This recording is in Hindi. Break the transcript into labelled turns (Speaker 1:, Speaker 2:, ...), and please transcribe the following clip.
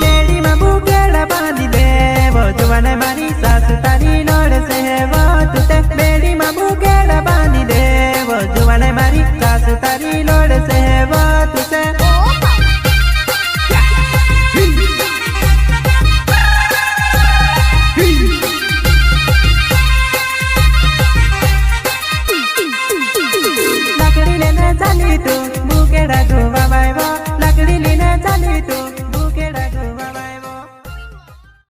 Speaker 1: बेड़ी में बुकेड़ा बांधी दे वो जुवाने मारी सासु तारी नोड़ से है वो तुते बेड़ी में बुकेड़ा बांधी दे वो जुवाने मारी सासु तारी नोड़ से है वो तुते लकड़ी लेने चली तू बुकेड़ा